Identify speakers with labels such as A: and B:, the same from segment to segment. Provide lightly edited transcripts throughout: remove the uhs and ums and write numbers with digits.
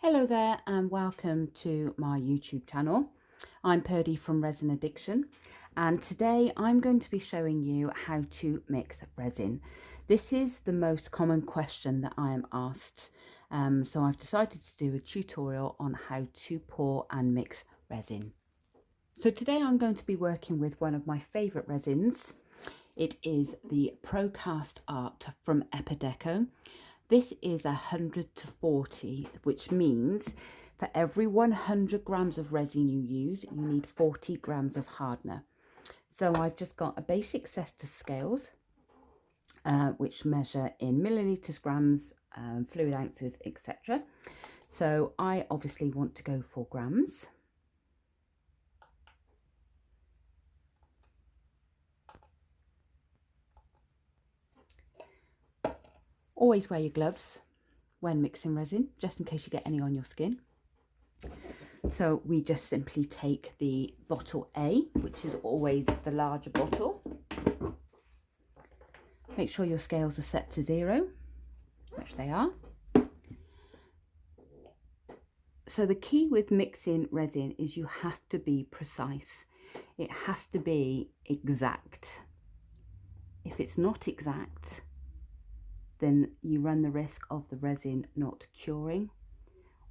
A: Hello there and welcome to my YouTube channel. I'm Purdy from Resin Addiction, and today I'm going to be showing you how to mix resin. This is the most common question that I am asked, so I've decided to do a tutorial on how to pour and mix resin. So today I'm going to be working with one of my favourite resins. It is the Procast Art from Epoxy. This is 100 to 40, which means for every 100 grams of resin you use, you need 40 grams of hardener. So I've just got a basic set of scales, which measure in milliliters, grams, fluid ounces, etc. So I obviously want to go for grams. Always wear your gloves when mixing resin, just in case you get any on your skin. So we just simply take the bottle A, which is always the larger bottle. Make sure your scales are set to 0, which they are. So the key with mixing resin is you have to be precise. It has to be exact. If it's not exact, then you run the risk of the resin not curing,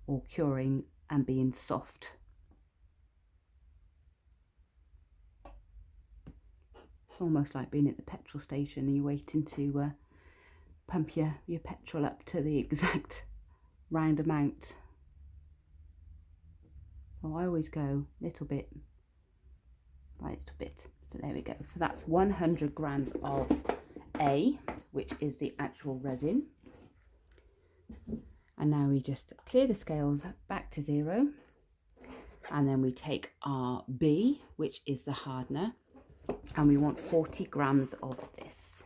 A: or curing and being soft. It's almost like being at the petrol station and you're waiting to pump your petrol up to the exact round amount. So I always go little bit by little bit. So there we go. So that's 100 grams of A, which is the actual resin. And now we just clear the scales back to 0. And then we take our B, which is the hardener, and we want 40 grams of this.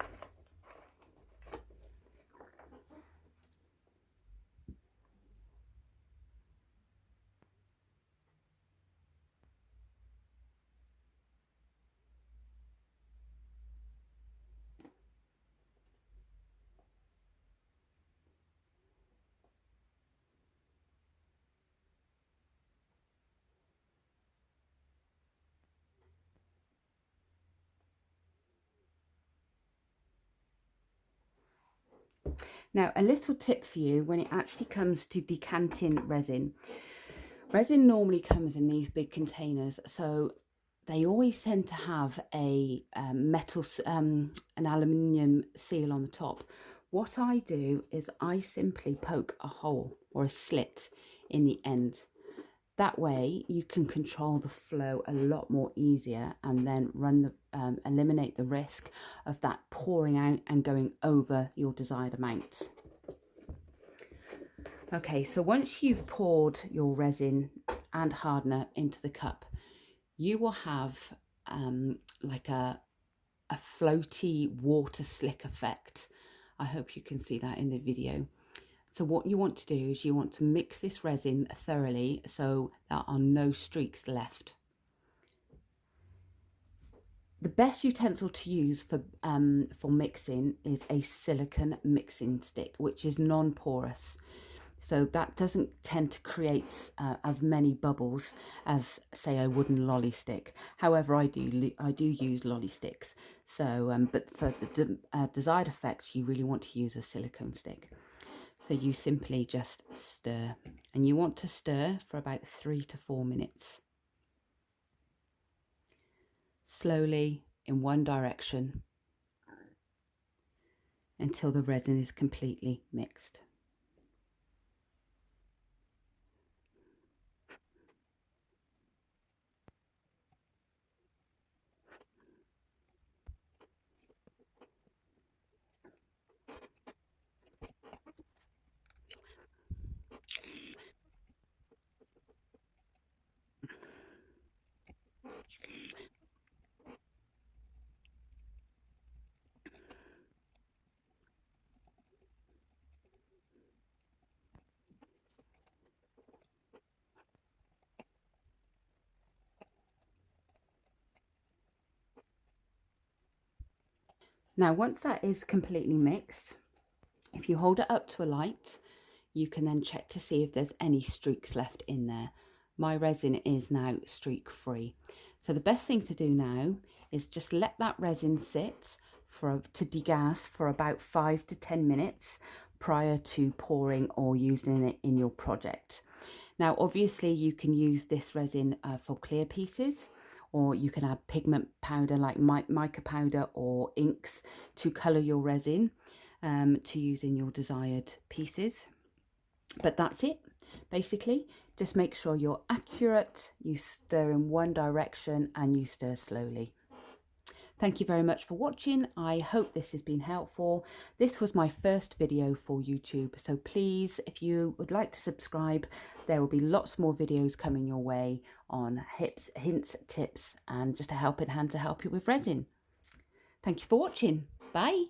A: Now, a little tip for you when it actually comes to decanting resin. Resin normally comes in these big containers, so they always tend to have a an aluminium seal on the top. What I do is I simply poke a hole or a slit in the end. That way you can control the flow a lot more easier, and then eliminate the risk of that pouring out and going over your desired amount. Okay, so once you've poured your resin and hardener into the cup, you will have like a floaty water slick effect. I hope you can see that in the video. So what you want to do is you want to mix this resin thoroughly so there are no streaks left. The best utensil to use for mixing is a silicone mixing stick, which is non-porous. So that doesn't tend to create as many bubbles as, say, a wooden lolly stick. However, I do use lolly sticks. So, but for the desired effect, you really want to use a silicone stick. So you simply just stir, and you want to stir for about 3 to 4 minutes. Slowly in one direction until the resin is completely mixed. Now, once that is completely mixed, if you hold it up to a light, you can then check to see if there's any streaks left in there. My resin is now streak free. So the best thing to do now is just let that resin sit to degas for about 5 to 10 minutes prior to pouring or using it in your project. Now obviously you can use this resin for clear pieces, or you can add pigment powder like mica powder or inks to colour your resin to use in your desired pieces. But that's it, basically. Just make sure you're accurate, you stir in one direction and you stir slowly. Thank you very much for watching. I hope this has been helpful. This was my first video for YouTube, so please, if you would like to subscribe, there will be lots more videos coming your way on hints, tips, and just a helping hand to help you with resin. Thank you for watching. Bye.